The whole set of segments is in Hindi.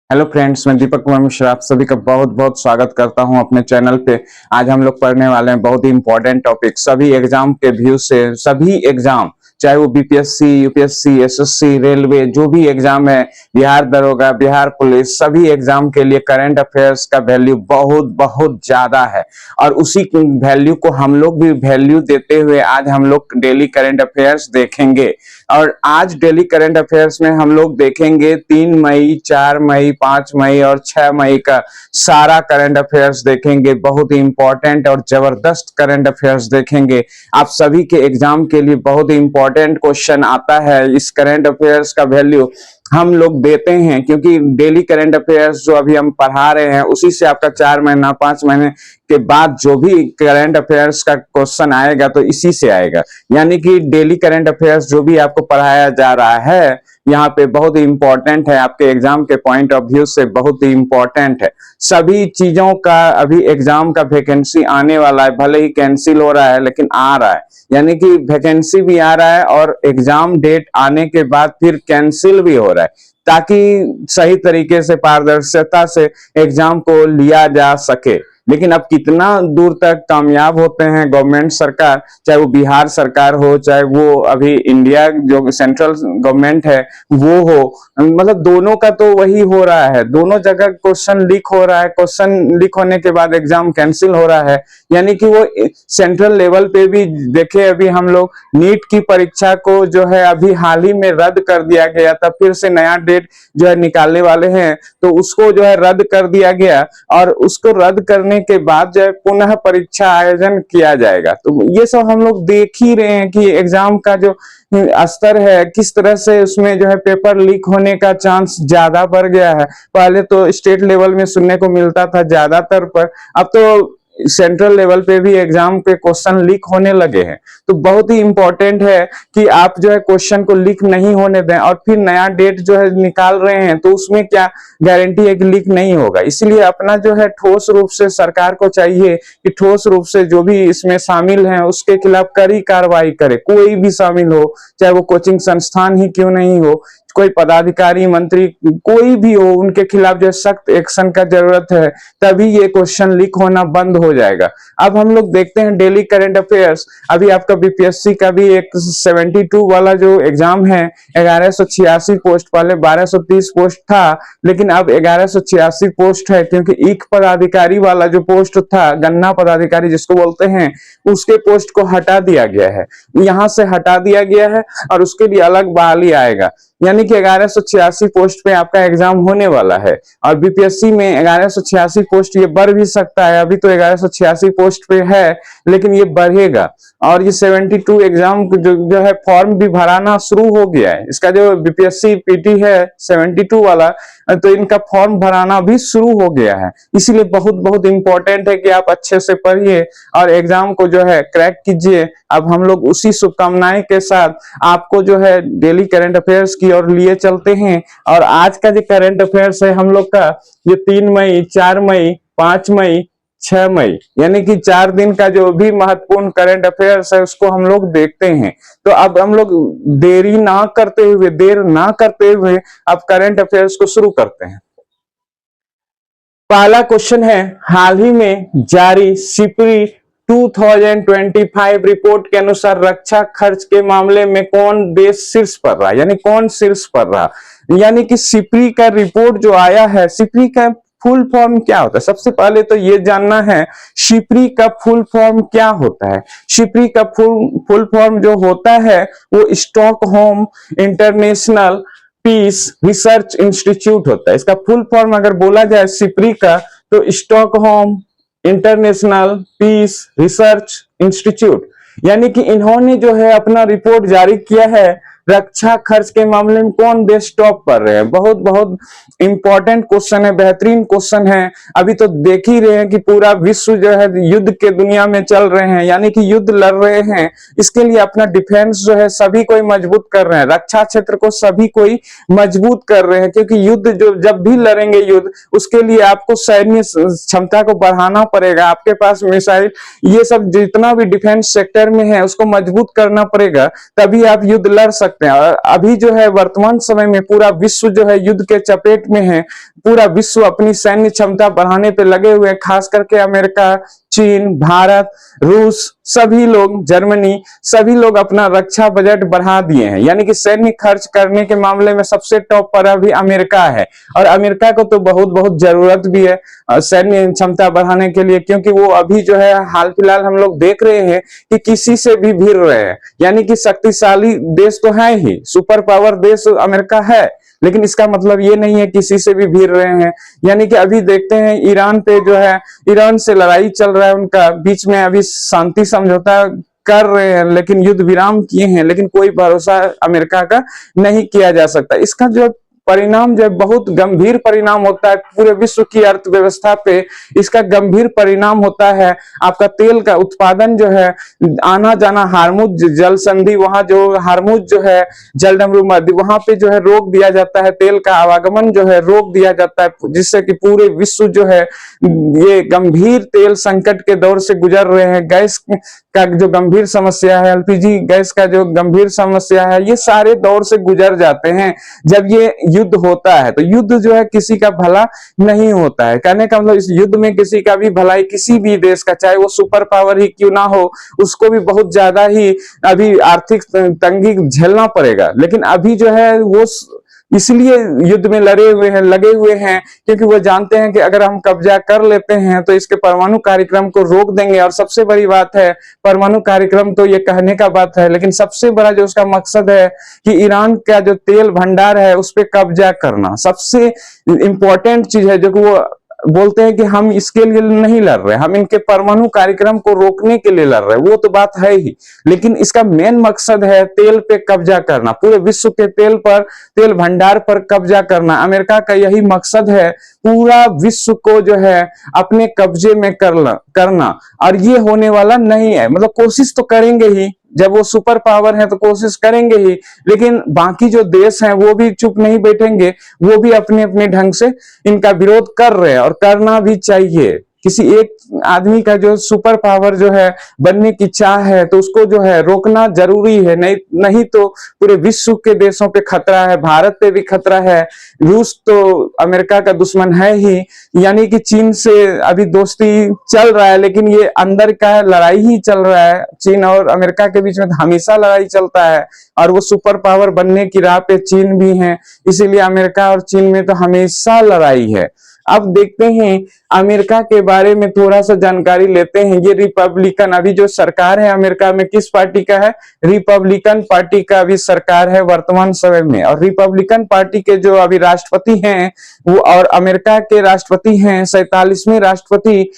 हेलो फ्रेंड्स, मैं दीपक कुमार मिश्रा आप सभी का बहुत बहुत स्वागत करता हूं अपने चैनल पे। आज हम लोग पढ़ने वाले हैं बहुत ही इंपॉर्टेंट टॉपिक, सभी एग्जाम के व्यू से। सभी एग्जाम, चाहे वो बीपीएससी, यूपीएससी, एसएससी, रेलवे, जो भी एग्जाम है, बिहार दरोगा, बिहार पुलिस, सभी एग्जाम के लिए करंट अफेयर्स का वैल्यू बहुत बहुत ज्यादा है। और उसी वैल्यू को हम लोग भी वैल्यू देते हुए आज हम लोग डेली करंट अफेयर्स देखेंगे। और आज डेली करंट अफेयर्स में हम लोग देखेंगे 3 मई, 4 मई, 5 मई और 6 मई का सारा करंट अफेयर्स देखेंगे। बहुत ही इंपॉर्टेंट और जबरदस्त करंट अफेयर्स देखेंगे। आप सभी के एग्जाम के लिए बहुत ही इंपॉर्टेंट क्वेश्चन आता है। इस करंट अफेयर्स का वैल्यू हम लोग देते हैं क्योंकि डेली करंट अफेयर्स जो अभी हम पढ़ा रहे हैं उसी से आपका 4 महीना 5 महीने के बाद जो भी करंट अफेयर्स का क्वेश्चन आएगा तो इसी से आएगा। यानी कि डेली करंट अफेयर्स जो भी आपको पढ़ाया जा रहा है यहाँ पे बहुत ही इंपॉर्टेंट है, आपके एग्जाम के पॉइंट ऑफ व्यू से बहुत ही इंपॉर्टेंट है। सभी चीजों का अभी एग्जाम का वैकेंसी आने वाला है, भले ही कैंसिल हो रहा है लेकिन आ रहा है। यानी कि वैकेंसी भी आ रहा है और एग्जाम डेट आने के बाद फिर कैंसिल भी हो रहा है, ताकि सही तरीके से पारदर्शिता से एग्जाम को लिया जा सके। लेकिन अब कितना दूर तक कामयाब होते हैं गवर्नमेंट सरकार, चाहे वो बिहार सरकार हो, चाहे वो अभी इंडिया जो सेंट्रल गवर्नमेंट है वो हो, मतलब दोनों का तो वही हो रहा है। दोनों जगह क्वेश्चन लीक हो रहा है, क्वेश्चन लीक होने के बाद एग्जाम कैंसिल हो रहा है। यानी कि वो सेंट्रल लेवल पे भी देखे, अभी हम लोग नीट की परीक्षा को जो है अभी हाल ही में रद्द कर दिया गया था, फिर से नया डेट जो है निकालने वाले हैं, तो उसको जो है रद्द कर दिया गया और उसको रद्द करने के बाद जो है पुनः परीक्षा आयोजन किया जाएगा। तो ये सब हम लोग देख ही रहे हैं कि एग्जाम का जो स्तर है किस तरह से उसमें जो है पेपर लीक होने का चांस ज्यादा बढ़ गया है। पहले तो स्टेट लेवल में सुनने को मिलता था ज्यादातर, पर अब तो सेंट्रल लेवल पे भी एग्जाम पे क्वेश्चन लीक होने लगे हैं। तो बहुत ही इंपॉर्टेंट है कि आप जो है क्वेश्चन को लीक नहीं होने दें। और फिर नया डेट जो है निकाल रहे हैं तो उसमें क्या गारंटी है कि लीक नहीं होगा। इसलिए अपना जो है ठोस रूप से सरकार को चाहिए कि ठोस रूप से जो भी इसमें शामिल हैं उसके खिलाफ कड़ी कार्रवाई करे। कोई भी शामिल हो, चाहे वो कोचिंग संस्थान ही क्यों नहीं हो, कोई पदाधिकारी, मंत्री, कोई भी हो, उनके खिलाफ जो सख्त एक्शन का जरूरत है, तभी ये क्वेश्चन लीक होना बंद हो जाएगा। अब हम लोग देखते हैं डेली करंट अफेयर्स। अभी आपका बीपीएससी का भी एक 72 वाला जो एग्जाम है, 1186 पोस्ट, पहले 1230 पोस्ट था लेकिन अब 1186 पोस्ट है, क्योंकि एक पदाधिकारी वाला जो पोस्ट था, गन्ना पदाधिकारी जिसको बोलते हैं, उसके पोस्ट को हटा दिया गया है। यहां से हटा दिया गया है और उसके लिए अलग बहाली आएगा। यानी कि 1186 पोस्ट पे आपका एग्जाम होने वाला है। और बीपीएससी में 1186 पोस्ट ये बढ़ भी सकता है। अभी तो 1186 पोस्ट पे है लेकिन ये बढ़ेगा। और ये 72 एग्जाम जो है फॉर्म भी भराना शुरू हो गया है। इसका जो बीपीएससी पीटी है 72 वाला, तो इनका फॉर्म भराना भी शुरू हो गया है। इसीलिए बहुत बहुत इंपॉर्टेंट है कि आप अच्छे से पढ़िए और एग्जाम को जो है क्रैक कीजिए। अब हम लोग उसी शुभकामनाएं के साथ आपको जो है डेली करंट अफेयर्स की ओर लिए चलते हैं। और आज का जो करंट अफेयर्स है हम लोग का, ये 3 मई, 4 मई, 5 मई, 6 मई, यानी कि 4 दिन का जो भी महत्वपूर्ण करंट अफेयर्स है उसको हम लोग देखते हैं। तो अब हम लोग देर ना करते हुए अब करंट अफेयर्स को शुरू करते हैं। पहला क्वेश्चन है, हाल ही में जारी सिपरी 2025 रिपोर्ट के अनुसार रक्षा खर्च के मामले में कौन देश शीर्ष पर रहा, यानी कौन शीर्ष पर रहा। यानी कि सिपरी का रिपोर्ट जो आया है, सिपरी का फुल फॉर्म क्या होता है, सबसे पहले तो ये जानना है शिप्री का फुल फॉर्म क्या होता है। शिप्री का फुल फॉर्म जो होता है वो Stockholm International Peace Research Institute होता है। इसका फुल फॉर्म अगर बोला जाए सिप्री का, तो Stockholm International Peace Research Institute. यानी कि इन्होंने जो है अपना रिपोर्ट जारी किया है, रक्षा खर्च के मामले में कौन देश टॉप पर रहे हैं। बहुत बहुत इंपॉर्टेंट क्वेश्चन है, बेहतरीन क्वेश्चन है। अभी तो देख ही रहे हैं कि पूरा विश्व जो है युद्ध के दुनिया में चल रहे हैं, यानी कि युद्ध लड़ रहे हैं। इसके लिए अपना डिफेंस जो है सभी कोई मजबूत कर रहे हैं, रक्षा क्षेत्र को सभी कोई मजबूत कर रहे हैं। क्योंकि युद्ध जो जब भी लड़ेंगे युद्ध, उसके लिए आपको सैन्य क्षमता को बढ़ाना पड़ेगा, आपके पास मिसाइल, ये सब जितना भी डिफेंस सेक्टर में है उसको मजबूत करना पड़ेगा, तभी आप युद्ध लड़ सकते सकते हैं। और अभी जो है वर्तमान समय में पूरा विश्व जो है युद्ध के चपेट में है। पूरा विश्व अपनी सैन्य क्षमता बढ़ाने पे लगे हुए हैं, खास करके अमेरिका, चीन, भारत, रूस, सभी लोग, जर्मनी, सभी लोग अपना रक्षा बजट बढ़ा दिए हैं। यानी कि सैन्य खर्च करने के मामले में सबसे टॉप पर अभी अमेरिका है। और अमेरिका को तो बहुत बहुत जरूरत भी है सैन्य क्षमता बढ़ाने के लिए, क्योंकि वो अभी जो है हाल फिलहाल हम लोग देख रहे हैं कि किसी से भी भिड़ रहे हैं। यानी कि शक्तिशाली देश तो है ही, सुपर पावर देश अमेरिका है, लेकिन इसका मतलब ये नहीं है किसी से भी भिड़ रहे हैं। यानी कि अभी देखते हैं ईरान पे जो है, ईरान से लड़ाई चल रहा है उनका, बीच में अभी शांति समझौता कर रहे हैं, लेकिन युद्ध विराम किए हैं, लेकिन कोई भरोसा अमेरिका का नहीं किया जा सकता। इसका जो परिणाम जो बहुत गंभीर परिणाम होता है पूरे विश्व की अर्थव्यवस्था पे, इसका गंभीर परिणाम होता है आपका तेल का उत्पादन जो है, आना जाना हार्मुज जल संधि, वहां जो हार्मुज जो है जलडमरू मध्य, वहां पे जो है रोक दिया जाता है, तेल का आवागमन जो है रोक दिया जाता है, जिससे कि पूरे विश्व जो है ये गंभीर तेल संकट के दौर से गुजर रहे हैं। गैस का जो गंभीर समस्या है, एलपीजी गैस का जो गंभीर समस्या है, ये सारे दौर से गुजर जाते हैं जब ये युद्ध होता है। तो युद्ध जो है किसी का भला नहीं होता है। कहने का मतलब इस युद्ध में किसी का भी भलाई, किसी भी देश का, चाहे वो सुपर पावर ही क्यों ना हो, उसको भी बहुत ज्यादा ही अभी आर्थिक तंगी झेलना पड़ेगा। लेकिन अभी जो है वो इसलिए युद्ध में लगे हुए हैं क्योंकि वो जानते हैं कि अगर हम कब्जा कर लेते हैं तो इसके परमाणु कार्यक्रम को रोक देंगे। और सबसे बड़ी बात है, परमाणु कार्यक्रम तो ये कहने का बात है, लेकिन सबसे बड़ा जो उसका मकसद है कि ईरान का जो तेल भंडार है उस पर कब्जा करना सबसे इंपॉर्टेंट चीज है, जो कि वो बोलते हैं कि हम इसके लिए नहीं लड़ रहे, हम इनके परमाणु कार्यक्रम को रोकने के लिए लड़ रहे हैं, वो तो बात है ही, लेकिन इसका मेन मकसद है तेल पे कब्जा करना, पूरे विश्व के तेल पर, तेल भंडार पर कब्जा करना। अमेरिका का यही मकसद है, पूरा विश्व को जो है अपने कब्जे में करना। और ये होने वाला नहीं है, मतलब कोशिश तो करेंगे ही, जब वो सुपर पावर है तो कोशिश करेंगे ही, लेकिन बाकी जो देश हैं वो भी चुप नहीं बैठेंगे, वो भी अपने अपने ढंग से इनका विरोध कर रहे हैं और करना भी चाहिए। किसी एक आदमी का जो सुपर पावर जो है बनने की चाह है तो उसको जो है रोकना जरूरी है, नहीं तो पूरे विश्व के देशों पे खतरा है, भारत पे भी खतरा है। रूस तो अमेरिका का दुश्मन है ही, यानी कि चीन से अभी दोस्ती चल रहा है, लेकिन ये अंदर का लड़ाई ही चल रहा है। चीन और अमेरिका के बीच में हमेशा लड़ाई चलता है और वो सुपर पावर बनने की राह पे चीन भी है, इसीलिए अमेरिका और चीन में तो हमेशा लड़ाई है। अब देखते हैं अमेरिका के बारे में थोड़ा सा जानकारी लेते हैं। ये रिपब्लिकन, अभी जो सरकार है अमेरिका में किस पार्टी का है? रिपब्लिकन पार्टी का अभी सरकार है वर्तमान समय में। और रिपब्लिकन पार्टी के जो अभी राष्ट्रपति हैं वो, और अमेरिका के राष्ट्रपति हैं 47वें राष्ट्रपति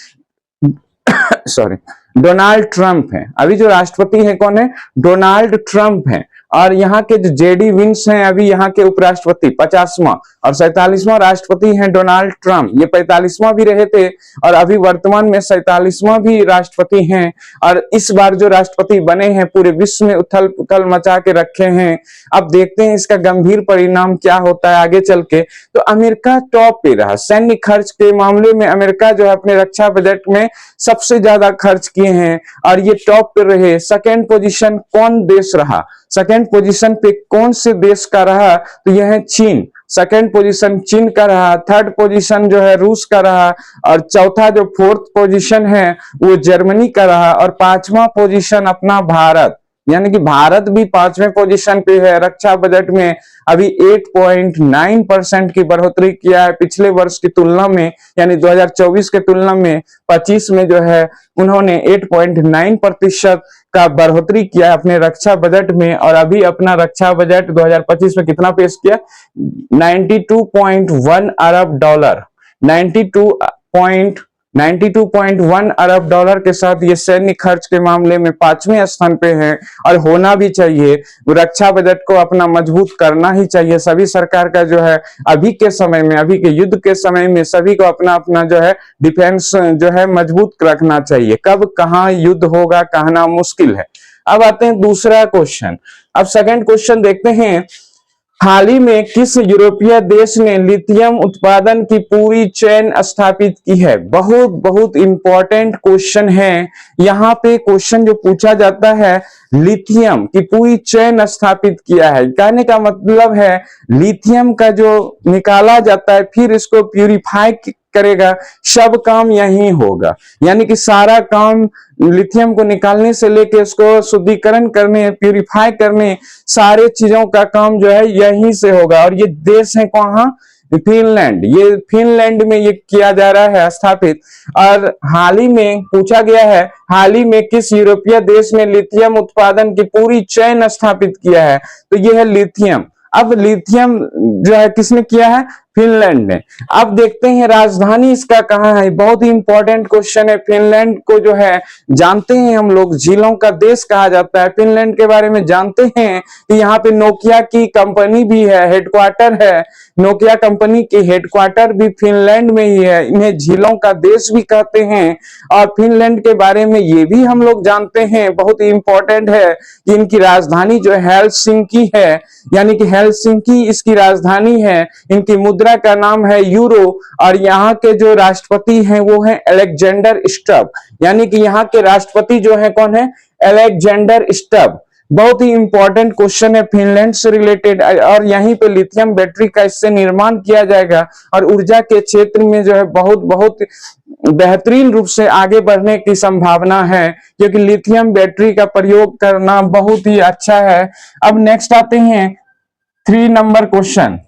सॉरी डोनाल्ड ट्रंप हैं। अभी जो राष्ट्रपति हैं कौन है? डोनाल्ड ट्रंप हैं। और यहाँ के जो जेडी विंस हैं अभी यहाँ के उपराष्ट्रपति 50वां, और 47वां राष्ट्रपति हैं डोनाल्ड ट्रंप। ये 45वां भी रहे थे और अभी वर्तमान में 47वां भी राष्ट्रपति हैं। और इस बार जो राष्ट्रपति बने हैं पूरे विश्व में उथल पुथल मचा के रखे हैं। अब देखते हैं इसका गंभीर परिणाम क्या होता है आगे चल के। तो अमेरिका टॉप पे रहा सैन्य खर्च के मामले में। अमेरिका जो है अपने रक्षा बजट में सबसे ज्यादा खर्च किए हैं और ये टॉप पे रहे। सेकेंड पोजीशन कौन देश रहा? सेकेंड पोजीशन पे कौन से देश का रहा? तो यह है चीन। सेकेंड पोजीशन चीन का रहा, थर्ड पोजीशन जो है रूस का रहा, और चौथा जो फोर्थ पोजीशन है वो जर्मनी का रहा, और पांचवा पोजीशन अपना भारत। यानी कि भारत भी 5वें पोजीशन पे है। रक्षा बजट में अभी 8.9% की बढ़ोतरी किया है पिछले वर्ष की तुलना में, यानी 2024 के तुलना में 25 में जो है उन्होंने 8.9% का बढ़ोतरी किया है अपने रक्षा बजट में। और अभी अपना रक्षा बजट 2025 में कितना पेश किया? 92.1 अरब डॉलर, 92.1 अरब डॉलर के साथ ये सैन्य खर्च के मामले में 5वें स्थान पे है। और होना भी चाहिए, रक्षा बजट को अपना मजबूत करना ही चाहिए। सभी सरकार का जो है अभी के समय में, अभी के युद्ध के समय में सभी को अपना अपना जो है डिफेंस जो है मजबूत रखना चाहिए। कब कहाँ युद्ध होगा कहना मुश्किल है। अब आते हैं दूसरा क्वेश्चन। अब सेकंड क्वेश्चन देखते हैं, हाल ही में किस यूरोपीय देश ने लिथियम उत्पादन की पूरी चेन स्थापित की है? बहुत बहुत इंपॉर्टेंट क्वेश्चन है। यहाँ पे क्वेश्चन जो पूछा जाता है लिथियम की पूरी चेन स्थापित किया है। कहने का मतलब है लिथियम का जो निकाला जाता है फिर इसको प्यूरिफाई करेगा, सब काम यही होगा। यानी कि सारा काम लिथियम को निकालने से लेके उसको शुद्धिकरण करने, प्यूरिफाई करने, सारे चीजों का काम जो है यहीं से होगा। और ये देश है कहाँ? फिनलैंड। ये फिनलैंड में ये किया जा रहा है स्थापित। और हाल ही में पूछा गया है, हाल ही में किस यूरोपीय देश ने लिथियम उत्पादन की पूरी चेन स्थापित किया है? तो ये है लिथियम। अब लिथियम जो है किसने किया है? फिनलैंड ने। अब देखते हैं राजधानी इसका कहाँ है। बहुत ही इंपॉर्टेंट क्वेश्चन है। फिनलैंड को जो है जानते हैं हम लोग झीलों का देश कहा जाता है। फिनलैंड के बारे में जानते हैं कि यहाँ पे नोकिया की कंपनी भी है, हेडक्वार्टर है। नोकिया कंपनी की हेडक्वार्टर भी फिनलैंड में ही है। इन्हें झीलों का देश भी कहते हैं। और फिनलैंड के बारे में ये भी हम लोग जानते हैं, बहुत ही इंपॉर्टेंट है कि इनकी राजधानी जो है हेलसिंकी है, यानी कि हेलसिंकी इसकी राजधानी है। इनकी मुद्रा का नाम है यूरो। और यहाँ के जो राष्ट्रपति हैं वो है अलेक्जेंडर स्टब, यानी कि यहाँ के राष्ट्रपति जो है कौन है? Alexander Stubb. बहुत ही इंपॉर्टेंट क्वेश्चन है फिनलैंड से रिलेटेड। और यहीं पे लिथियम बैटरी का इससे निर्माण किया जाएगा और ऊर्जा के क्षेत्र में जो है बहुत बहुत बेहतरीन रूप से आगे बढ़ने की संभावना है, क्योंकि लिथियम बैटरी का प्रयोग करना बहुत ही अच्छा है। अब नेक्स्ट आते हैं 3 नंबर क्वेश्चन।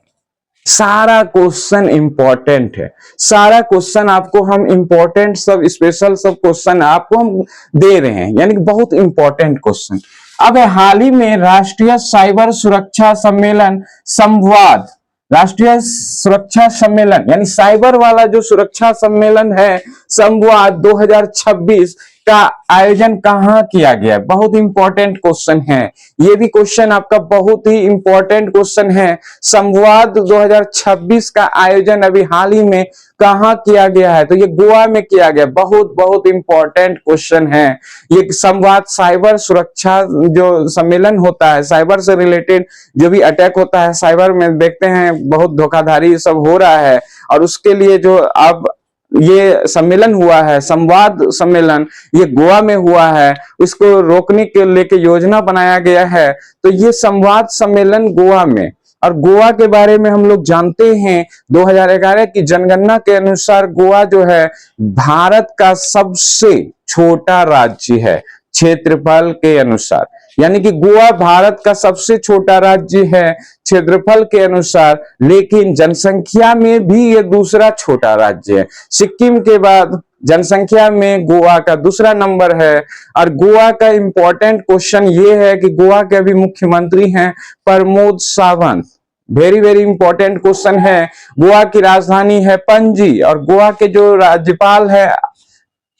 सारा क्वेश्चन इंपॉर्टेंट है, सारा क्वेश्चन आपको हम इंपॉर्टेंट सब स्पेशल सब क्वेश्चन आपको हम दे रहे हैं, यानी कि बहुत इंपॉर्टेंट क्वेश्चन। अब हाल ही में राष्ट्रीय साइबर सुरक्षा सम्मेलन संवाद, राष्ट्रीय सुरक्षा सम्मेलन यानी साइबर वाला जो सुरक्षा सम्मेलन है संवाद 2026 का आयोजन कहाँ किया गया? बहुत इंपॉर्टेंट क्वेश्चन है। ये भी क्वेश्चन आपका बहुत ही इंपॉर्टेंट क्वेश्चन है। संवाद 2026 का आयोजन अभी हाल ही में कहाँ किया गया है? तो ये गोवा में किया गया। बहुत बहुत इंपॉर्टेंट क्वेश्चन है ये। संवाद साइबर सुरक्षा जो सम्मेलन होता है, साइबर से रिलेटेड जो भी अटैक होता है साइबर में, देखते हैं बहुत धोखाधड़ी सब हो रहा है। और उसके लिए जो अब ये सम्मेलन हुआ है, संवाद सम्मेलन, ये गोवा में हुआ है। इसको रोकने के लेके योजना बनाया गया है। तो ये संवाद सम्मेलन गोवा में, और गोवा के बारे में हम लोग जानते हैं 2011 की जनगणना के अनुसार गोवा जो है भारत का सबसे छोटा राज्य है क्षेत्रफल के अनुसार। यानी कि गोवा भारत का सबसे छोटा राज्य है क्षेत्रफल के अनुसार, लेकिन जनसंख्या में भी ये दूसरा छोटा राज्य है। सिक्किम के बाद जनसंख्या में गोवा का दूसरा नंबर है। और गोवा का इंपॉर्टेंट क्वेश्चन ये है कि गोवा के अभी मुख्यमंत्री हैं Pramod Sawant. Very very important question है। गोवा की राजधानी है पणजी। और गोवा के जो राज्यपाल है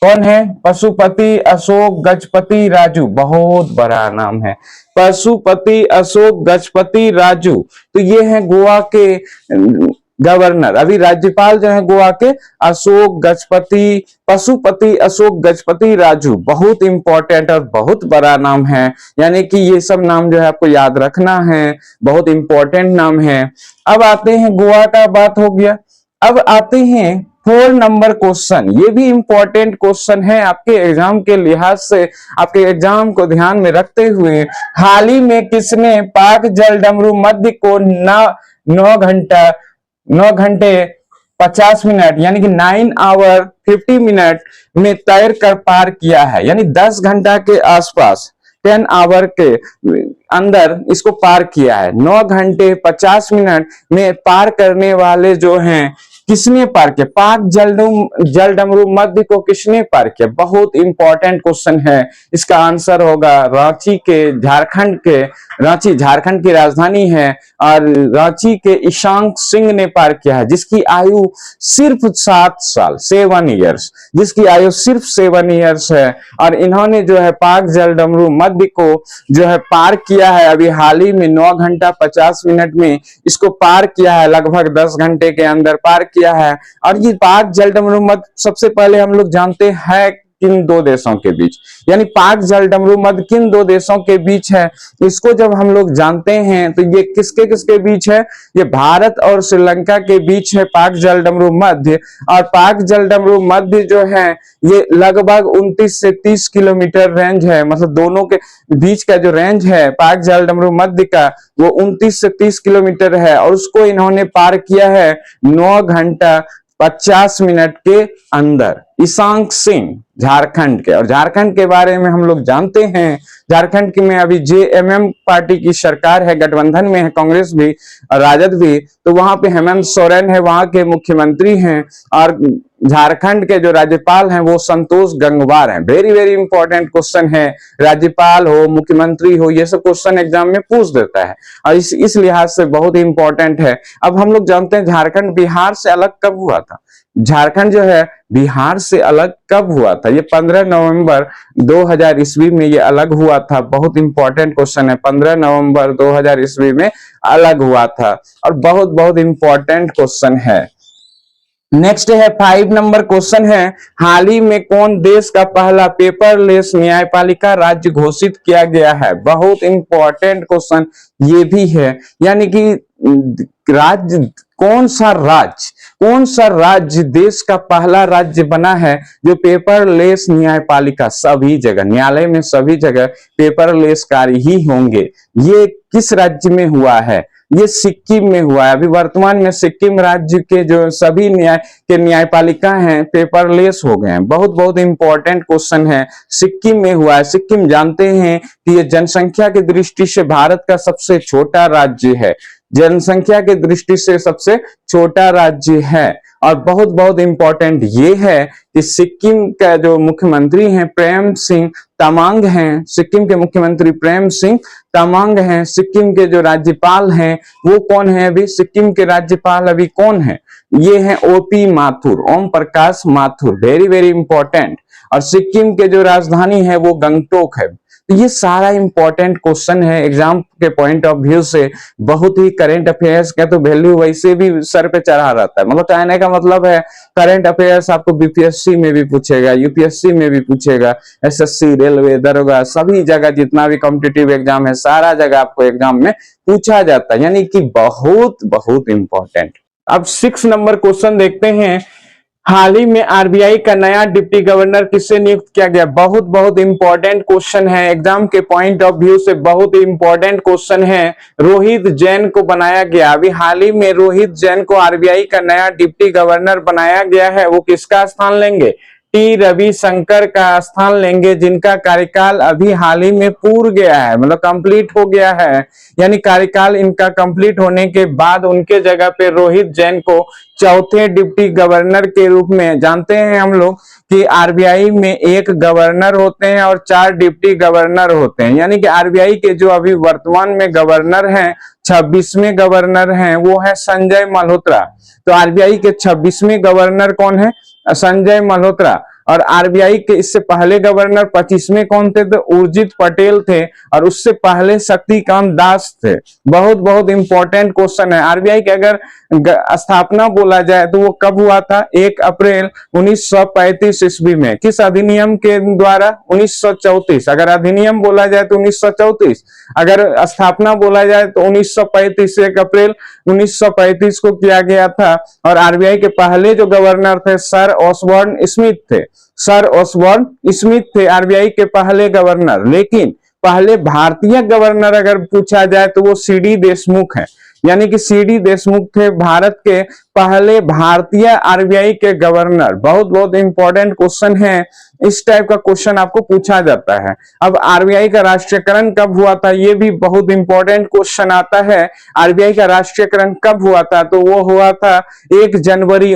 कौन है? पशुपति अशोक गजपति राजू। बहुत बड़ा नाम है, पशुपति अशोक गजपति राजू। तो ये है गोवा के गवर्नर। अभी राज्यपाल जो है गोवा के अशोक गजपति, पशुपति अशोक गजपति राजू। बहुत इंपॉर्टेंट और बहुत बड़ा नाम है, यानी कि ये सब नाम जो है आपको याद रखना है, बहुत इंपॉर्टेंट नाम है। अब आते हैं, गोवा का बात हो गया। अब आते हैं 4 नंबर क्वेश्चन। ये भी इंपॉर्टेंट क्वेश्चन है आपके एग्जाम के लिहाज से, आपके एग्जाम को ध्यान में रखते हुए। हाल ही में किसने पाक जल डमरू मध्य को 9 घंटे 50 मिनट यानी कि 9 आवर 50 मिनट में तैर कर पार किया है? यानी 10 घंटा के आसपास, 10 आवर के अंदर इसको पार किया है। 9 घंटे 50 मिनट में पार करने वाले जो हैं, किसने पार किया? पाक जल डमरू मध्य को किसने पार किया? बहुत इंपॉर्टेंट क्वेश्चन है। इसका आंसर होगा रांची के, झारखंड के, रांची झारखंड की राजधानी है। और रांची के ईशांक सिंह ने पार किया है, जिसकी आयु सिर्फ 7 साल, 7 ईयर्स, जिसकी आयु सिर्फ 7 ईयर्स है। और इन्होंने जो है पाक जल डमरू मध्य को जो है पार किया है अभी हाल ही में 9 घंटा 50 मिनट में इसको पार किया है, लगभग 10 घंटे के अंदर पार किया है। और ये पाक जल डमरू मध्य सबसे पहले हम लोग जानते हैं किन दो देशों के बीच, यानी पाक जलडमरू मध्य किन दो देशों के बीच है, इसको जब हम लोग जानते हैं तो ये किसके किसके बीच है, ये भारत और श्रीलंका के बीच है पाक जलडमरू मध्य। और पाक जलडमरू मध्य जो है ये लगभग 29 से 30 किलोमीटर रेंज है, मतलब दोनों के बीच का जो रेंज है पाक जलडमरू मध्य का वो 29 से 30 किलोमीटर है, और उसको इन्होंने पार किया है 9 घंटा 50 मिनट के अंदर। ईशांक सिंह झारखंड के, और झारखंड के बारे में हम लोग जानते हैं, झारखंड में अभी जेएमएम पार्टी की सरकार है, गठबंधन में है कांग्रेस भी और राजद भी, तो वहां पे हेमंत सोरेन है, वहां के मुख्यमंत्री हैं, और झारखंड के जो राज्यपाल हैं वो संतोष गंगवार हैं। वेरी वेरी इंपॉर्टेंट क्वेश्चन है, राज्यपाल हो मुख्यमंत्री हो ये सब क्वेश्चन एग्जाम में पूछ देता है, और इस लिहाज से बहुत इंपॉर्टेंट है। अब हम लोग जानते हैं झारखंड बिहार से अलग कब हुआ था, झारखंड जो है बिहार से अलग कब हुआ था, ये 15 नवंबर 2000 ईस्वी में ये अलग हुआ था। बहुत इंपॉर्टेंट क्वेश्चन है, 15 नवंबर 2000 ईस्वी में अलग हुआ था, और बहुत बहुत इंपॉर्टेंट क्वेश्चन है। नेक्स्ट है 5 नंबर क्वेश्चन है, हाल ही में कौन देश का पहला पेपरलेस न्यायपालिका राज्य घोषित किया गया है। बहुत इंपॉर्टेंट क्वेश्चन ये भी है, यानी कि राज्य कौन सा राज्य देश का पहला राज्य बना है जो पेपरलेस न्यायपालिका, सभी जगह न्यायालय में सभी जगह पेपरलेस कार्य ही होंगे, ये किस राज्य में हुआ है, ये सिक्किम में हुआ है। अभी वर्तमान में सिक्किम राज्य के जो सभी न्यायपालिका हैं पेपरलेस हो गए हैं। बहुत बहुत इंपॉर्टेंट क्वेश्चन है, सिक्किम में हुआ है। सिक्किम जानते हैं कि ये जनसंख्या की दृष्टि से भारत का सबसे छोटा राज्य है, जनसंख्या की दृष्टि से सबसे छोटा राज्य है। और बहुत बहुत इंपॉर्टेंट ये है कि सिक्किम का जो मुख्यमंत्री हैं प्रेम सिंह तमांग हैं, सिक्किम के मुख्यमंत्री प्रेम सिंह तमांग हैं। सिक्किम के जो राज्यपाल हैं वो कौन है, अभी सिक्किम के राज्यपाल अभी कौन है, ये हैं OP Mathur, Om Prakash Mathur, very very important. और सिक्किम के जो राजधानी है वो गंगटोक है। तो ये सारा इंपॉर्टेंट क्वेश्चन है एग्जाम के पॉइंट ऑफ व्यू से, बहुत ही करंट अफेयर्स का तो वैल्यू वैसे भी सर पे चढ़ा रहता है। मतलब कहने का मतलब है करंट अफेयर्स आपको बीपीएससी में भी पूछेगा, यूपीएससी में भी पूछेगा, एसएससी, रेलवे, दरोगा, सभी जगह जितना भी कॉम्पिटिटिव एग्जाम है सारा जगह आपको एग्जाम में पूछा जाता है, यानी कि बहुत बहुत इंपॉर्टेंट। अब 6 नंबर क्वेश्चन देखते हैं, हाल ही में आरबीआई का नया डिप्टी गवर्नर किससे नियुक्त किया गया। बहुत बहुत इंपॉर्टेंट क्वेश्चन है, एग्जाम के पॉइंट ऑफ व्यू से बहुत इंपॉर्टेंट क्वेश्चन है। रोहित जैन को बनाया गया, अभी हाल ही में रोहित जैन को आरबीआई का नया डिप्टी गवर्नर बनाया गया है। वो किसका स्थान लेंगे, टी रविशंकर का स्थान लेंगे, जिनका कार्यकाल अभी हाल ही में पूर्ण गया है, मतलब कंप्लीट हो गया है, यानी कार्यकाल इनका कंप्लीट होने के बाद उनके जगह पे रोहित जैन को चौथे डिप्टी गवर्नर के रूप में, जानते हैं हम लोग कि आरबीआई में एक गवर्नर होते हैं और 4 डिप्टी गवर्नर होते हैं, यानी कि आरबीआई के जो अभी वर्तमान में गवर्नर हैं 26वें गवर्नर हैं वो है संजय मल्होत्रा। तो आरबीआई के 26वें गवर्नर कौन है, संजय मल्होत्रा। और आरबीआई के इससे पहले गवर्नर 25वें कौन थे, तो उर्जित पटेल थे, और उससे पहले शक्तिकांत दास थे। बहुत बहुत इंपॉर्टेंट क्वेश्चन है। आरबीआई के अगर स्थापना बोला जाए तो वो कब हुआ था, 1 अप्रैल 1935 ईस्वी में, किस अधिनियम के द्वारा, 1934। अगर अधिनियम बोला जाए तो 1934, अगर स्थापना बोला जाए तो 1935, 1 अप्रैल 1935 को किया गया था। और आरबीआई के पहले जो गवर्नर थे सर ऑसबॉर्न स्मिथ थे, सर ऑसबॉर्न स्मिथ थे आरबीआई के पहले गवर्नर। लेकिन पहले भारतीय गवर्नर अगर पूछा जाए तो वो सीडी देशमुख है, यानी कि सीडी देशमुख थे भारत के पहले भारतीय आरबीआई के गवर्नर। बहुत बहुत इंपॉर्टेंट क्वेश्चन है, इस टाइप का क्वेश्चन आपको पूछा जाता है। अब आरबीआई का राष्ट्रीयकरण कब हुआ था, ये भी बहुत इंपॉर्टेंट क्वेश्चन आता है। आरबीआई का राष्ट्रीयकरण कब हुआ था, तो वो हुआ था 1 जनवरी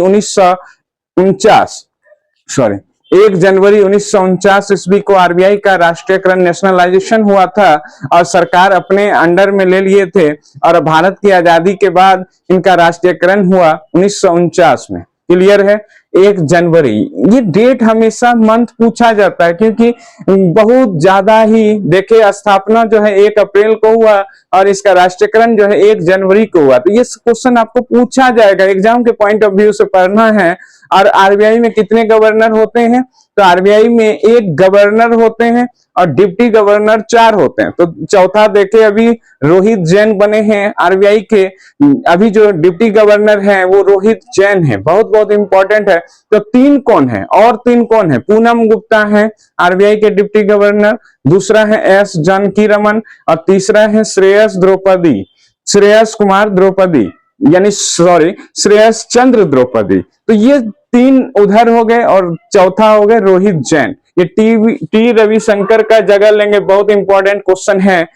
1949 ईस्वी को आरबीआई का राष्ट्रीयकरण, नेशनलाइजेशन हुआ था, और सरकार अपने अंडर में ले लिए थे। और भारत की आजादी के बाद इनका राष्ट्रीयकरण हुआ 1949 में। क्लियर है, 1 जनवरी। ये डेट हमेशा मंथ पूछा जाता है क्योंकि बहुत ज्यादा ही देखिए, स्थापना जो है 1 अप्रैल को हुआ और इसका राष्ट्रीयकरण जो है 1 जनवरी को हुआ। तो ये क्वेश्चन आपको पूछा जाएगा, एग्जाम के पॉइंट ऑफ व्यू से पढ़ना है। और आरबीआई में कितने गवर्नर होते हैं? तो आरबीआई में 1 गवर्नर होते हैं और डिप्टी गवर्नर 4 होते हैं। तो चौथा देखे, अभी रोहित जैन बने हैं आरबीआई के। अभी जो डिप्टी गवर्नर हैं वो रोहित जैन है, बहुत बहुत इंपॉर्टेंट है। तो 3 कौन है? और 3 कौन है? पूनम गुप्ता है आरबीआई के डिप्टी गवर्नर, दूसरा है एस जानकी रमन और तीसरा है श्रेयस कुमार द्रौपदी, यानी सॉरी श्रेयस चंद्र द्रौपदी। तो ये 3 उधर हो गए और चौथा हो गए रोहित जैन। ये टी रविशंकर का जगह लेंगे, बहुत इंपॉर्टेंट क्वेश्चन है।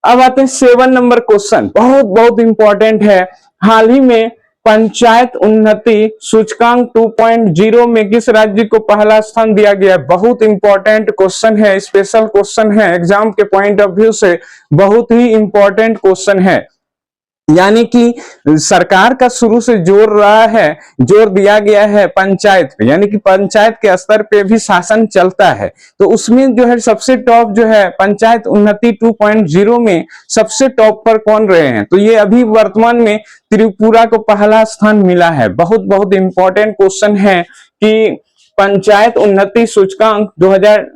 अब आते हैं 7 नंबर क्वेश्चन, बहुत बहुत इंपॉर्टेंट है। हाल ही में पंचायत उन्नति सूचकांक 2.0 में किस राज्य को पहला स्थान दिया गया? बहुत इंपॉर्टेंट क्वेश्चन है, स्पेशल क्वेश्चन है, एग्जाम के पॉइंट ऑफ व्यू से बहुत ही इंपॉर्टेंट क्वेश्चन है। यानी कि सरकार का शुरू से जोर दिया गया है पंचायत पे, यानी कि पंचायत के स्तर पे भी शासन चलता है। तो उसमें जो है सबसे टॉप जो है पंचायत उन्नति 2.0 में सबसे टॉप पर कौन रहे हैं? तो ये अभी वर्तमान में त्रिपुरा को पहला स्थान मिला है। बहुत बहुत इंपॉर्टेंट क्वेश्चन है कि पंचायत उन्नति सूचकांक 2.0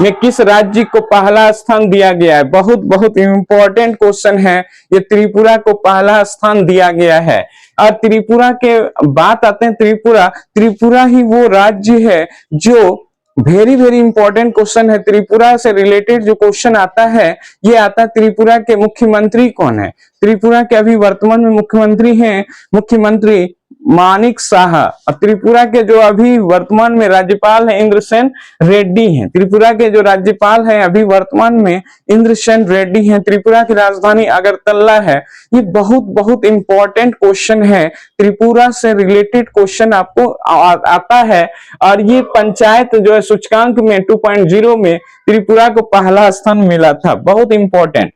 में किस राज्य को पहला स्थान दिया गया है? बहुत बहुत इंपॉर्टेंट क्वेश्चन है। ये त्रिपुरा को पहला स्थान दिया गया है। और त्रिपुरा के बात आते हैं, त्रिपुरा ही वो राज्य है जो वेरी वेरी इंपॉर्टेंट क्वेश्चन है। त्रिपुरा से रिलेटेड जो क्वेश्चन आता है, ये आता है त्रिपुरा के मुख्यमंत्री कौन है? त्रिपुरा के अभी वर्तमान में मुख्यमंत्री हैं मुख्यमंत्री मानिक शाह। और त्रिपुरा के जो अभी वर्तमान में राज्यपाल हैं इंद्रसेन रेड्डी हैं। त्रिपुरा के जो राज्यपाल हैं अभी वर्तमान में इंद्रसेन रेड्डी हैं। त्रिपुरा की राजधानी अगरतला है। ये बहुत बहुत इंपॉर्टेंट क्वेश्चन है, त्रिपुरा से रिलेटेड क्वेश्चन आपको आता है। और ये पंचायत जो है सूचकांक में 2.0 में त्रिपुरा को पहला स्थान मिला था, बहुत इंपॉर्टेंट।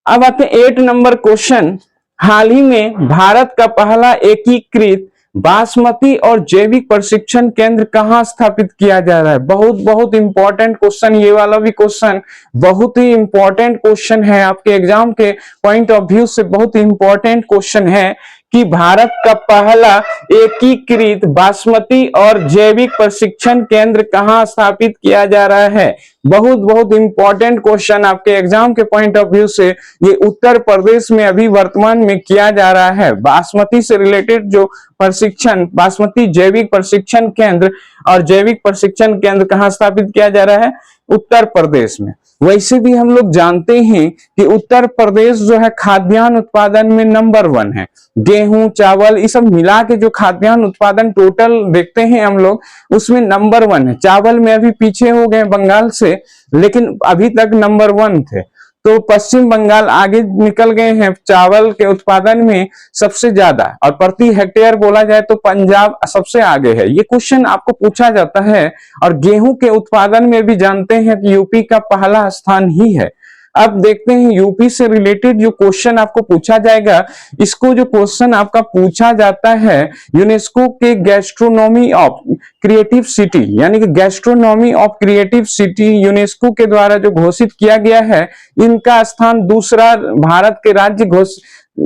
अब आते हैं 8 नंबर क्वेश्चन। हाल ही में भारत का पहला एकीकृत बासमती और जैविक प्रशिक्षण केंद्र कहां स्थापित किया जा रहा है? बहुत बहुत इंपॉर्टेंट क्वेश्चन, ये वाला भी क्वेश्चन बहुत ही इंपॉर्टेंट क्वेश्चन है, आपके एग्जाम के पॉइंट ऑफ व्यू से बहुत इंपॉर्टेंट क्वेश्चन है कि भारत का पहला एकीकृत बासमती और जैविक प्रशिक्षण केंद्र कहां स्थापित किया जा रहा है? बहुत बहुत इंपॉर्टेंट क्वेश्चन आपके एग्जाम के पॉइंट ऑफ व्यू से। ये उत्तर प्रदेश में अभी वर्तमान में किया जा रहा है। बासमती से रिलेटेड जो प्रशिक्षण, बासमती जैविक प्रशिक्षण केंद्र और जैविक प्रशिक्षण केंद्र कहां स्थापित किया जा रहा है? उत्तर प्रदेश में। वैसे भी हम लोग जानते हैं कि उत्तर प्रदेश जो है खाद्यान्न उत्पादन में नंबर 1 है। गेहूं, चावल, ये सब मिला के जो खाद्यान्न उत्पादन टोटल देखते हैं हम लोग, उसमें नंबर 1 है। चावल में अभी पीछे हो गए बंगाल से, लेकिन अभी तक नंबर 1 थे। तो पश्चिम बंगाल आगे निकल गए हैं चावल के उत्पादन में सबसे ज्यादा, और प्रति हेक्टेयर बोला जाए तो पंजाब सबसे आगे है। ये क्वेश्चन आपको पूछा जाता है। और गेहूं के उत्पादन में भी जानते हैं कि यूपी का पहला स्थान ही है। अब देखते हैं यूपी से रिलेटेड जो क्वेश्चन आपको पूछा जाएगा, इसको जो क्वेश्चन आपका पूछा जाता है यूनेस्को के गैस्ट्रोनॉमी ऑफ क्रिएटिव सिटी, यानी कि gastronomy of creative city UNESCO के द्वारा जो घोषित किया गया है, इनका स्थान दूसरा भारत के राज्य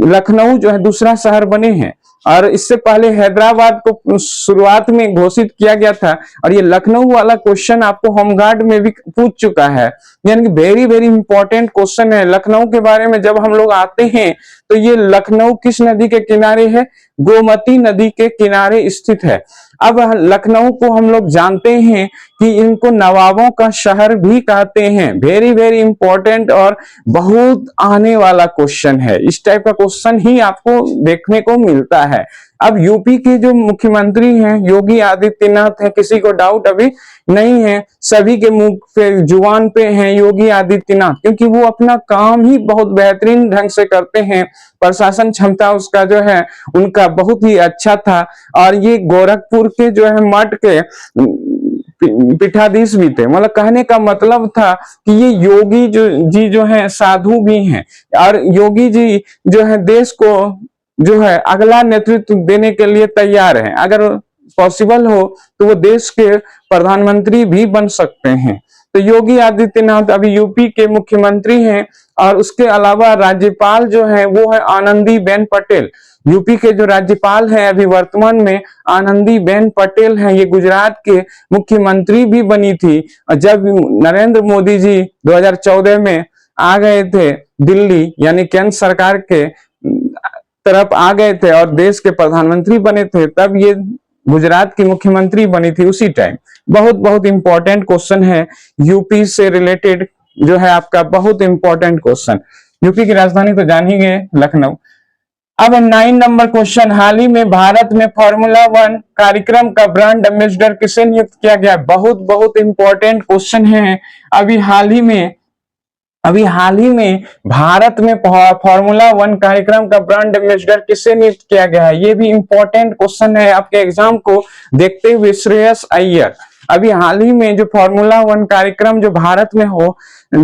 लखनऊ जो है दूसरा शहर बने हैं। और इससे पहले हैदराबाद को शुरुआत में घोषित किया गया था। और ये लखनऊ वाला क्वेश्चन आपको होमगार्ड में भी पूछ चुका है, यानी कि वेरी वेरी इंपॉर्टेंट क्वेश्चन है। लखनऊ के बारे में जब हम लोग आते हैं तो ये लखनऊ किस नदी के किनारे है? गोमती नदी के किनारे स्थित है। अब लखनऊ को हम लोग जानते हैं कि इनको नवाबों का शहर भी कहते हैं। वेरी वेरी इंपॉर्टेंट और बहुत आने वाला क्वेश्चन है। इस टाइप का क्वेश्चन ही आपको देखने को मिलता है। अब यूपी के जो मुख्यमंत्री हैं योगी आदित्यनाथ हैं, किसी को डाउट अभी नहीं है, सभी के मुंह पे जुबान पे हैं योगी आदित्यनाथ, क्योंकि वो अपना काम ही बहुत बेहतरीन ढंग से करते हैं। प्रशासन क्षमता उसका जो है उनका बहुत ही अच्छा था। और ये गोरखपुर के जो है मठ के पीठाधीश भी थे। मतलब कहने का मतलब था कि ये योगी जी जो है साधु भी हैं, और योगी जी जो है देश को जो है अगला नेतृत्व देने के लिए तैयार है। अगर पॉसिबल हो तो वो देश के प्रधानमंत्री भी बन सकते हैं। तो योगी आदित्यनाथ अभी यूपी के मुख्यमंत्री हैं और उसके अलावा राज्यपाल जो है वो है आनंदीबेन पटेल। यूपी के जो राज्यपाल हैं अभी वर्तमान में आनंदीबेन पटेल हैं। ये गुजरात के मुख्यमंत्री भी बनी थी जब नरेंद्र मोदी जी 2014 में आ गए थे दिल्ली, यानी केंद्र सरकार के तरफ आ गए थे और देश के प्रधानमंत्री बने थे, तब ये गुजरात की मुख्यमंत्री बनी थी उसी टाइम। बहुत बहुत इंपॉर्टेंट क्वेश्चन है यूपी से रिलेटेड, जो है आपका बहुत इंपॉर्टेंट क्वेश्चन। यूपी की राजधानी तो जान ही गए, लखनऊ। अब 9 नंबर क्वेश्चन, हाल ही में भारत में फार्मूला 1 कार्यक्रम का ब्रांड एम्बेसडर किसे नियुक्त किया गया? बहुत बहुत इंपॉर्टेंट क्वेश्चन है। अभी हाल ही में भारत में फार्मूला 1 कार्यक्रम का ब्रांड एम्बेसडर किसे नियुक्त किया गया है? ये भी इंपॉर्टेंट क्वेश्चन है आपके एग्जाम को देखते हुए। श्रेयस अय्यर। अभी हाल ही में जो फार्मूला 1 कार्यक्रम जो भारत में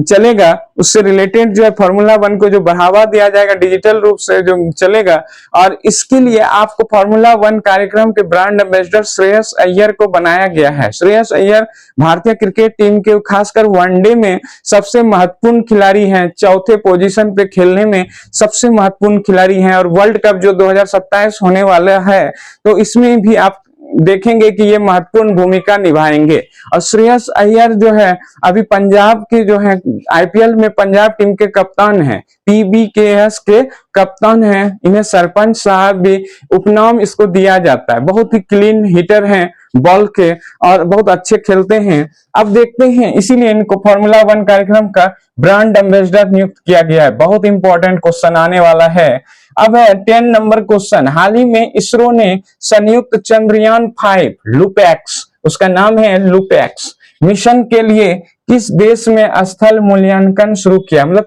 चलेगा, उससे रिलेटेड जो है फार्मूला 1 को जो बढ़ावा दिया जाएगा, डिजिटल रूप से जो चलेगा, और इसके लिए आपको फार्मूला 1 कार्यक्रम के ब्रांड एम्बेसडर श्रेयस अय्यर को बनाया गया है। श्रेयस अय्यर भारतीय क्रिकेट टीम के खासकर वनडे में सबसे महत्वपूर्ण खिलाड़ी हैं, चौथे पोजीशन पे खेलने में सबसे महत्वपूर्ण खिलाड़ी हैं। और वर्ल्ड कप जो 2027 होने वाला है, तो इसमें भी आप देखेंगे कि ये महत्वपूर्ण भूमिका निभाएंगे। और श्रेयस अय्यर जो है अभी पंजाब के जो है आईपीएल में पंजाब टीम के कप्तान हैं, पीबीकेएस के कप्तान हैं। इन्हें सरपंच साहब भी उपनाम इसको दिया जाता है। बहुत ही क्लीन हिटर हैं बॉल के और बहुत अच्छे खेलते हैं। अब देखते हैं, इसीलिए इनको फार्मूला 1 कार्यक्रम का ब्रांड एम्बेसडर नियुक्त किया गया है। बहुत इंपॉर्टेंट क्वेश्चन आने वाला है। अब है 10 नंबर क्वेश्चन, हाल ही में इसरो ने संयुक्त चंद्रयान 5 लुपैक्स, उसका नाम है लुपैक्स, मिशन के लिए किस देश में स्थल मूल्यांकन शुरू किया? मतलब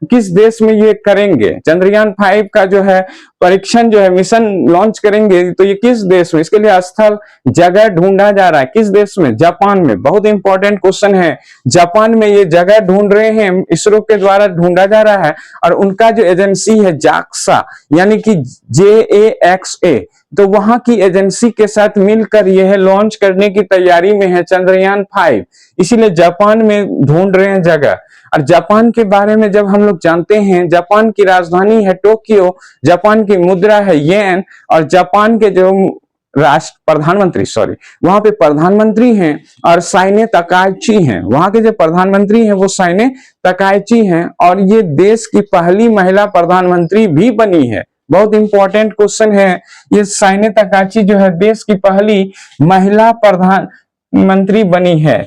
किस देश में ये करेंगे? चंद्रयान 5 का जो है परीक्षण जो है मिशन लॉन्च करेंगे, तो ये किस देश में? इसके लिए स्थल जगह ढूंढा जा रहा है। किस देश में? जापान में। बहुत इंपॉर्टेंट क्वेश्चन है। जापान में ये जगह ढूंढ रहे हैं, इसरो के द्वारा ढूंढा जा रहा है। और उनका जो एजेंसी है जाक्सा, यानी कि JAXA, तो वहां की एजेंसी के साथ मिलकर यह लॉन्च करने की तैयारी में है चंद्रयान 5। इसीलिए जापान में ढूंढ रहे हैं जगह। और जापान के बारे में जब हम लोग जानते हैं, जापान की राजधानी है टोक्यो, जापान की मुद्रा है येन, और जापान के जो वहां पे प्रधानमंत्री हैं और साइने तकाइची हैं। वहां के जो प्रधानमंत्री हैं वो साइने तकाइची हैं, और ये देश की पहली महिला प्रधानमंत्री भी बनी है। बहुत इंपॉर्टेंट क्वेश्चन है। ये साइने तकाइची जो है देश की पहली महिला प्रधानमंत्री बनी है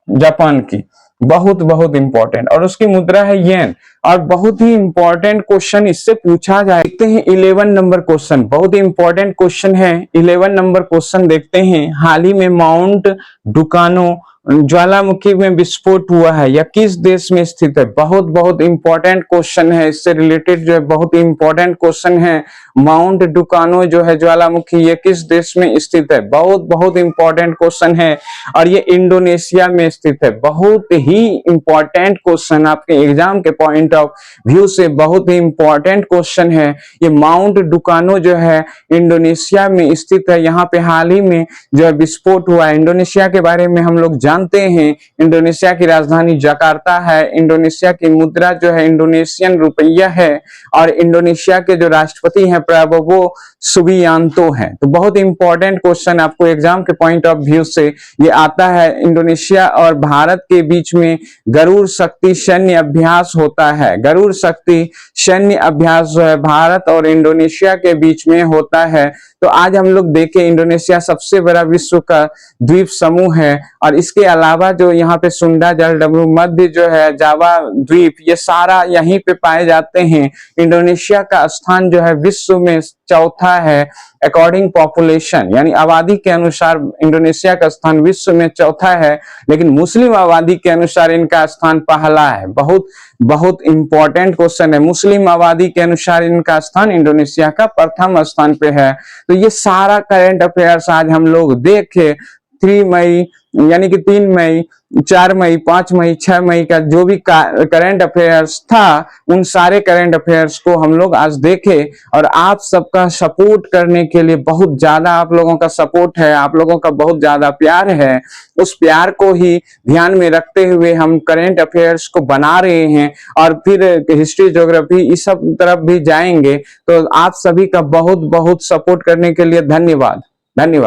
जापान की। बहुत बहुत इंपॉर्टेंट, और उसकी मुद्रा है येन। और बहुत ही इंपॉर्टेंट क्वेश्चन इससे पूछा जाए। देखते हैं 11 नंबर क्वेश्चन, बहुत ही इंपॉर्टेंट क्वेश्चन है। 11 नंबर क्वेश्चन देखते हैं, हाल ही में माउंट डुकानो ज्वालामुखी में विस्फोट हुआ है, यह किस देश में स्थित है? बहुत बहुत इंपॉर्टेंट क्वेश्चन है। इससे रिलेटेड जो है बहुत ही इंपॉर्टेंट क्वेश्चन है। माउंट डुकानो जो है ज्वालामुखी, ये किस देश में स्थित है? बहुत बहुत इंपॉर्टेंट क्वेश्चन है, और ये इंडोनेशिया में स्थित है। बहुत ही इंपॉर्टेंट क्वेश्चन, आपके एग्जाम के पॉइंट ऑफ व्यू से बहुत ही इंपॉर्टेंट क्वेश्चन है। ये माउंट डुकानो जो है इंडोनेशिया में स्थित है। यहाँ पे हाल ही में जो है विस्फोट हुआ है। इंडोनेशिया के बारे में हम लोग जानते हैं, इंडोनेशिया की राजधानी जकार्ता है। इंडोनेशिया की मुद्रा जो है इंडोनेशियन रुपया है, और इंडोनेशिया के जो राष्ट्रपति हैं प्राबोवो सुबियांतो हैं। तो बहुत इंपॉर्टेंट क्वेश्चन आपको एग्जाम के पॉइंट ऑफ व्यू से ये आता है। इंडोनेशिया और भारत के बीच में गरुड़ शक्ति सैन्य अभ्यास होता है। गरुड़ शक्ति सैन्य अभ्यास जो है भारत और इंडोनेशिया के बीच में होता है। तो आज हम लोग देखें, इंडोनेशिया सबसे बड़ा विश्व का द्वीप समूह है, और इसके अलावा जो यहाँ पे सुंडा जल डमरू मध्य जो है जावा द्वीप, ये सारा यहीं पे पाए जाते हैं। इंडोनेशिया का स्थान जो है विश्व में चौथा है अकॉर्डिंग पॉपुलेशन, यानी आबादी के अनुसार इंडोनेशिया का स्थान विश्व में चौथा है, लेकिन मुस्लिम आबादी के अनुसार इनका स्थान पहला है। बहुत बहुत इंपॉर्टेंट क्वेश्चन है। मुस्लिम आबादी के अनुसार इनका स्थान इंडोनेशिया का प्रथम स्थान पे है। तो ये सारा करंट अफेयर्स आज हम लोग देखे 3 मई यानी कि 3 मई 4 मई, 5 मई, 6 मई का जो भी करंट अफेयर्स था, उन सारे करंट अफेयर्स को हम लोग आज देखे। और आप सबका सपोर्ट करने के लिए बहुत ज्यादा आप लोगों का सपोर्ट है, आप लोगों का बहुत ज्यादा प्यार है। उस प्यार को ही ध्यान में रखते हुए हम करंट अफेयर्स को बना रहे हैं और फिर हिस्ट्री, ज्योग्राफी इस सब तरफ भी जाएंगे। तो आप सभी का बहुत बहुत सपोर्ट करने के लिए धन्यवाद। धन्यवाद।